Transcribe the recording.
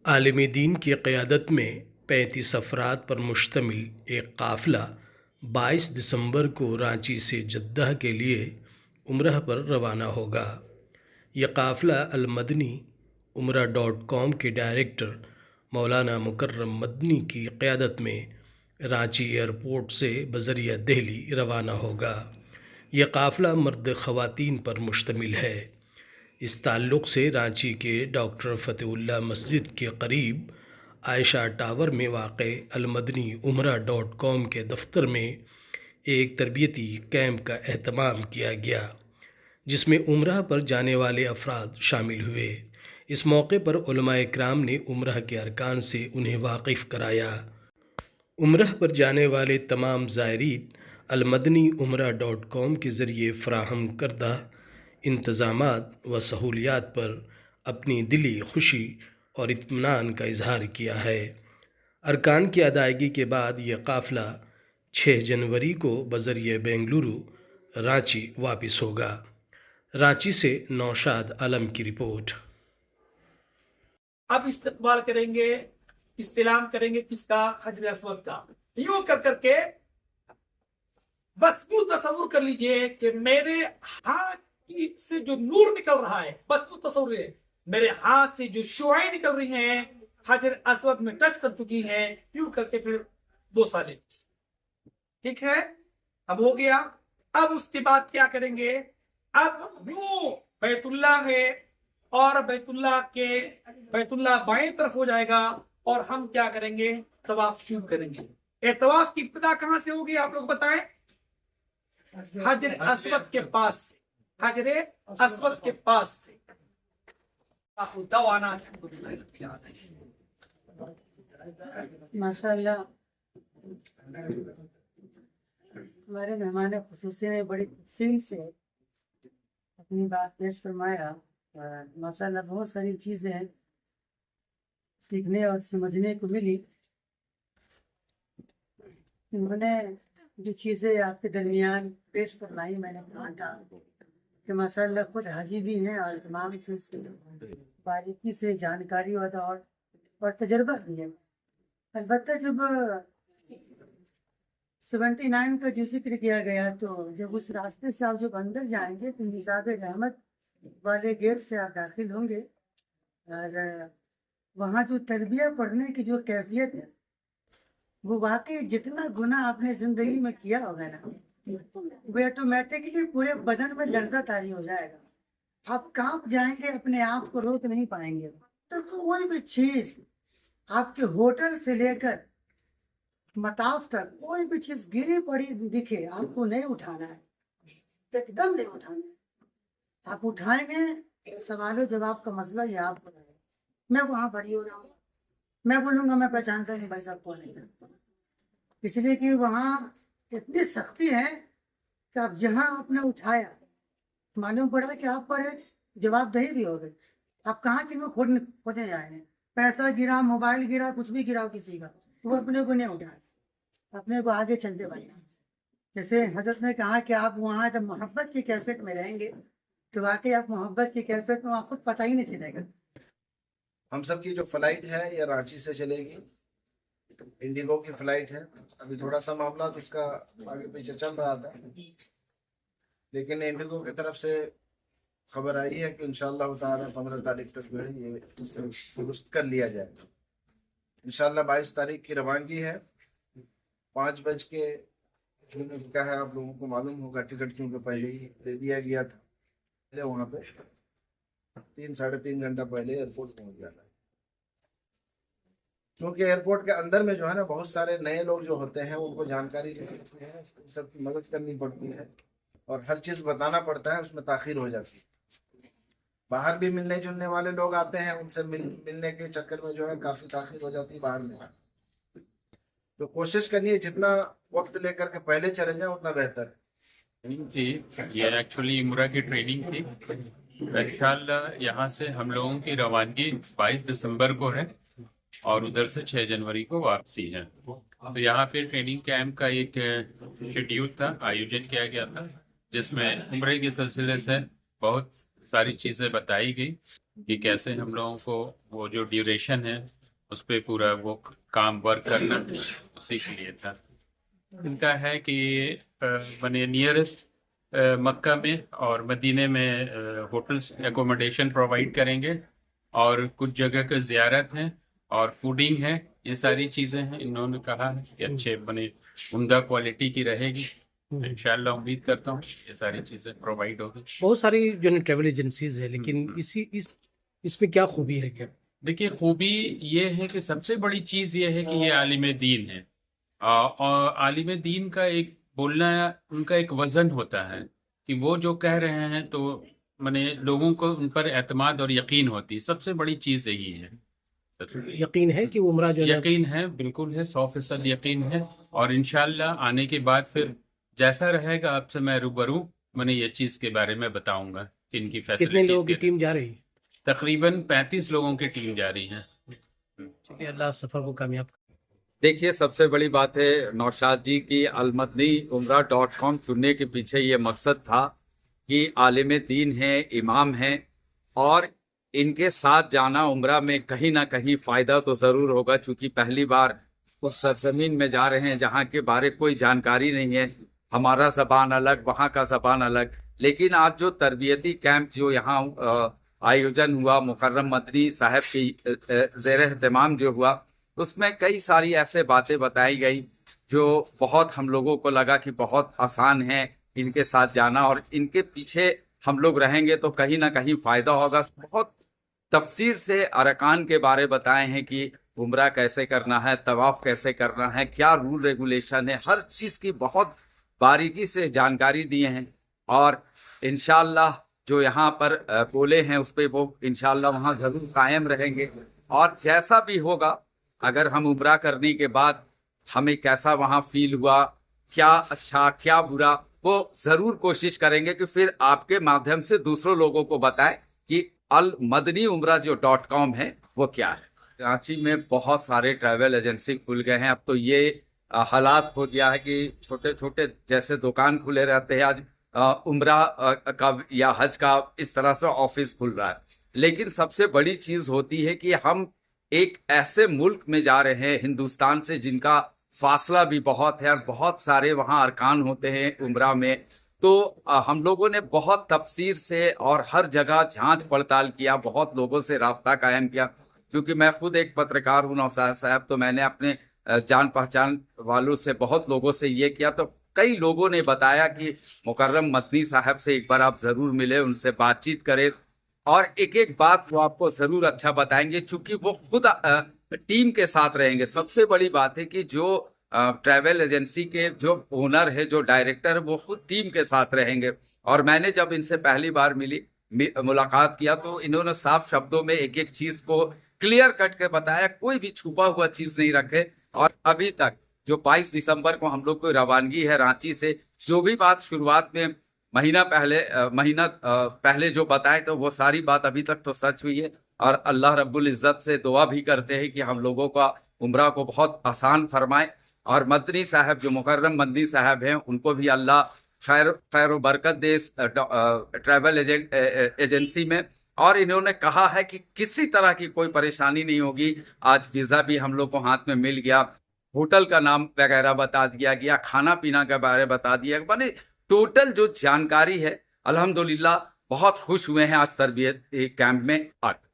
आलिम दीन की क़यादत में 35 अफराद पर मुश्तमिल एक काफ़िला 22 दिसंबर को रांची से जद्दा के लिए उम्रह पर रवाना होगा। यह काफ़िला अल-मदनी उमरा.com के डायरेक्टर मौलाना मुकर्रम मदनी की क़यादत में रांची एयरपोर्ट से बज़रिया दिल्ली रवाना होगा। यह काफ़िला मर्द ख़वातीन पर मुश्तमिल है। इस ताल्लुक़ से रांची के डॉक्टर फ़तेहुल्लाह मस्जिद के करीब आयशा टावर में वाक़े अल-मदनी उमरा.com के दफ्तर में एक तरबियती कैंप का एहतमाम किया गया, जिसमें उम्रह पर जाने वाले अफराद शामिल हुए। इस मौके पर उलमाए किराम ने उम्रह के अरकान से उन्हें वाकिफ़ कराया। उम्रह पर जाने वाले तमाम ज़ायरीन अल-मदनी उमरा.com के ज़रिए फ़राहम करदा इंतज़ामात व सहूलियात पर अपनी दिली खुशी और इत्मीनान का इजहार किया है। अरकान की अदायगी के बाद यह काफ़िला 6 जनवरी को बज़रिए बेंगलुरु रांची वापस होगा। रांची से नौशाद आलम की रिपोर्ट। अब इस्तकबाल करेंगे, इस्तिलाम करेंगे किसका? हजर अस्वद का। यूं कर करके बस यूं तस्वुर कर लीजिए कि मेरे हाथ से जो नूर निकल रहा है, बस यूं तस्वुर है, मेरे हाथ से जो शुआएं निकल रही हैं हजर अस्वद में टच कर चुकी हैं। यूं करके फिर 2 साल। ठीक है, अब हो गया। अब उसके बाद क्या करेंगे? अब यूं बैतुल्लाह है और बैतुल्लाह बाएं तरफ हो जाएगा और हम क्या करेंगे? तवाफ शुरू करेंगे। ये तवाफ की इब्तिदा कहां से होगी आप लोग बताएं? हजर अस्वद के पास से, हजर अस्वद के पास से। माशाअल्लाह, हमारे मेहमान खुसूसी ने बड़ी तफसील से अपनी बात पेश फरमाया। माशाअल्लाह बहुत सारी चीज़ें सीखने और समझने को मिली। उन्होंने जो चीज़ें आपके दरमियान पेश फरमाई, मैंने कहा था कि माशाअल्लाह खुद हाजी भी हैं और तमाम चीज़ की बारीकी से जानकारी और तजर्बा भी है। अलबत्ता जब 79 का जो जिक्र किया गया, तो जब उस रास्ते से आप जब अंदर जाएंगे तो निसाब रहमत वाले गेट से आप दाखिल होंगे और वहाँ जो तरबिया पढ़ने की जो कैफियत है, वो वाकई जितना गुना आपने ज़िंदगी में किया होगा ना, वो ऑटोमेटिकली पूरे बदन में लर्जा तारी हो जाएगा। आप कांप जाएंगे, अपने आप को रोक नहीं पाएंगे। तो कोई भी चीज़ आपके होटल से लेकर मताफ तक कोई भी चीज़ गिरी पड़ी दिखे, आपको नहीं उठाना है, एकदम नहीं उठाना है। आप उठाएंगे, सवालों जवाब का मसला ये आपको रहेगा। मैं वहाँ भरी हो रहा हूँ, मैं बोलूँगा मैं पहचानता नहीं भाई साहब कौन है, इसलिए कि वहाँ इतनी सख्ती है कि आप जहाँ आपने उठाया मालूम पड़ा कि आप पर एक जवाबदेही भी हो गई। आप कहाँ किनको खोजने जाएंगे? पैसा गिरा, मोबाइल गिरा, कुछ भी गिरा किसी का, वो अपने को नहीं उठाए, अपने को आगे चलते बढ़ना। जैसे हजरत ने कहा कि आप वहाँ जब मोहब्बत की कैफियत में रहेंगे तो वाकई आप मोहब्बत की कैफियत में आप खुद पता ही नहीं चलेगा। हम सब की जो फ्लाइट है ये रांची से चलेगी, इंडिगो की फ्लाइट है। अभी थोड़ा सा मामला तो उसका आगे पीछे चल रहा था, लेकिन इंडिगो की तरफ से खबर आई है कि इंशाअल्लाह ताला 15 तारीख तक जो है ये दुरुस्त कर लिया जाएगा। इंशाअल्लाह 22 तारीख की रवानगी है। 5 बज के क्या है, आप लोगों को मालूम होगा, टिकट क्योंकि पहले ही दे दिया गया था। वहाँ पे 3-3.5 घंटा पहले एयरपोर्ट पहुँच जाना है, क्योंकि एयरपोर्ट के अंदर में जो है ना बहुत सारे नए लोग जो होते हैं उनको जानकारी नहीं होती है, सबकी मदद करनी पड़ती है और हर चीज़ बताना पड़ता है, उसमें ताखीर हो जाती है। बाहर भी मिलने जुलने वाले लोग आते हैं, उनसे मिलने के चक्कर में जो है काफ़ी ताखीर हो जाती है बाहर में। तो कोशिश करनी जितना वक्त लेकर के पहले चले जाए उतना बेहतर है। थी ये एक्चुअली उम्रा की ट्रेनिंग थी। इंशाल्लाह यहाँ से हम लोगों की रवानगी 22 दिसंबर को है और उधर से 6 जनवरी को वापसी है। तो यहाँ पे ट्रेनिंग कैंप का एक शेड्यूल था, आयोजन किया गया था, जिसमें उम्रे के सिलसिले से बहुत सारी चीज़ें बताई गई। कि कैसे हम लोगों को वो जो ड्यूरेशन है उस पर पूरा वो काम वर्क करना है, उसी के लिए था। इनका है कि मैंने नियरेस्ट मक्का में और मदीने में होटल्स एकोमोडेशन प्रोवाइड करेंगे, और कुछ जगह का ज़ियारत है और फूडिंग है, ये सारी चीज़ें हैं। इन्होंने कहा है कि अच्छे बने उम्दा क्वालिटी की रहेगी, तो इंशाल्लाह उम्मीद करता हूँ ये सारी चीज़ें प्रोवाइड होगी। बहुत सारी जो है ट्रेवल एजेंसीज है, लेकिन इसमें क्या खूबी है क्या? देखिए, खूबी ये है कि सबसे बड़ी चीज़ ये है कि ये आलिम दीन है, और आलिम दीन का एक बोलना, उनका एक वज़न होता है कि वो जो कह रहे हैं तो माने लोगों को उन पर एतमाद और यकीन होती है। सबसे बड़ी चीज़ यही है। यकीन है कि उम्रा जो है यकीन है, बिल्कुल है, 100% यकीन है। और इंशाल्लाह आने के बाद फिर जैसा रहेगा आपसे मैं रूबरू मैंने ये चीज़ के बारे में बताऊंगा कि इनकी कितने फैसिलिटीज लोगों की टीम जा रही है? तकरीबन 35 लोगों की टीम जा रही है। चलिए, अल्लाह सफ़र को कामयाब करे। देखिए, सबसे बड़ी बात है नौशाद जी की almadniumrah.com चुनने के पीछे ये मकसद था कि आलिम दीन है, इमाम हैं, और इनके साथ जाना उम्रा में कहीं ना कहीं फ़ायदा तो ज़रूर होगा, चूँकि पहली बार उस सरजमीन में जा रहे हैं जहाँ के बारे कोई जानकारी नहीं है। हमारा ज़बान अलग, वहाँ का ज़बान अलग। लेकिन आज जो तरबियती कैंप जो यहाँ आयोजन हुआ, मुकर्रम मदनी साहब की ज़ेर एहतमाम जो हुआ, उसमें कई सारी ऐसे बातें बताई गई जो बहुत हम लोगों को लगा कि बहुत आसान है इनके साथ जाना, और इनके पीछे हम लोग रहेंगे तो कहीं ना कहीं फ़ायदा होगा। बहुत तफसीर से अरकान के बारे बताए हैं कि उम्रा कैसे करना है, तवाफ़ कैसे करना है, क्या रूल रेगुलेशन है, हर चीज़ की बहुत बारीकी से जानकारी दिए हैं। और इंशाल्लाह जो यहाँ पर बोले हैं उस पर वो इंशाल्लाह वहाँ ज़रूर कायम रहेंगे। और जैसा भी होगा, अगर हम उम्रा करने के बाद हमें कैसा वहाँ फील हुआ, क्या अच्छा क्या बुरा, वो ज़रूर कोशिश करेंगे कि फिर आपके माध्यम से दूसरों लोगों को बताएं कि almadniumrah.com है वो क्या है। कराची में बहुत सारे ट्रैवल एजेंसी खुल गए हैं। अब तो ये हालात हो गया है कि छोटे छोटे जैसे दुकान खुले रहते हैं, आज उम्रा का या हज का इस तरह से ऑफिस खुल रहा है। लेकिन सबसे बड़ी चीज़ होती है कि हम एक ऐसे मुल्क में जा रहे हैं हिंदुस्तान से जिनका फासला भी बहुत है और बहुत सारे वहाँ अरकान होते हैं उम्रा में। तो हम लोगों ने बहुत तफसीर से और हर जगह जांच पड़ताल किया, बहुत लोगों से राब्ता कायम किया। क्योंकि मैं खुद एक पत्रकार हूँ नौशाद साहब, तो मैंने अपने जान पहचान वालों से बहुत लोगों से ये किया, तो कई लोगों ने बताया कि मुकर्रम मदनी साहब से एक बार आप ज़रूर मिले, उनसे बातचीत करें, और एक एक बात वो आपको ज़रूर अच्छा बताएंगे, चूँकि वो खुद टीम के साथ रहेंगे। सबसे बड़ी बात है कि जो ट्रैवल एजेंसी के जो ओनर है, जो डायरेक्टर है, वो खुद टीम के साथ रहेंगे। और मैंने जब इनसे पहली बार मुलाकात किया तो इन्होंने साफ शब्दों में एक एक चीज़ को क्लियर कट के बताया, कोई भी छुपा हुआ चीज़ नहीं रखे। और अभी तक जो 22 दिसंबर को हम लोग को रवानगी है रांची से, जो भी बात शुरुआत में महीना पहले जो बताए, तो वो सारी बात अभी तक तो सच हुई है। और अल्लाह रब्बुल इज़्ज़त से दुआ भी करते हैं कि हम लोगों का उम्रा को बहुत आसान फरमाए, और मदनी साहब जो मुकर्रम मदनी साहब हैं उनको भी अल्लाह खैर व बरकत दे ट्रैवल एजेंसी में। और इन्होंने कहा है कि किसी तरह की कोई परेशानी नहीं होगी। आज वीज़ा भी हम लोग को हाथ में मिल गया, होटल का नाम वगैरह बता दिया गया, खाना पीना के बारे बता दिया, माने टोटल जो जानकारी है, अल्हम्दुलिल्लाह बहुत खुश हुए हैं आज तरबियत कैंप में आकर।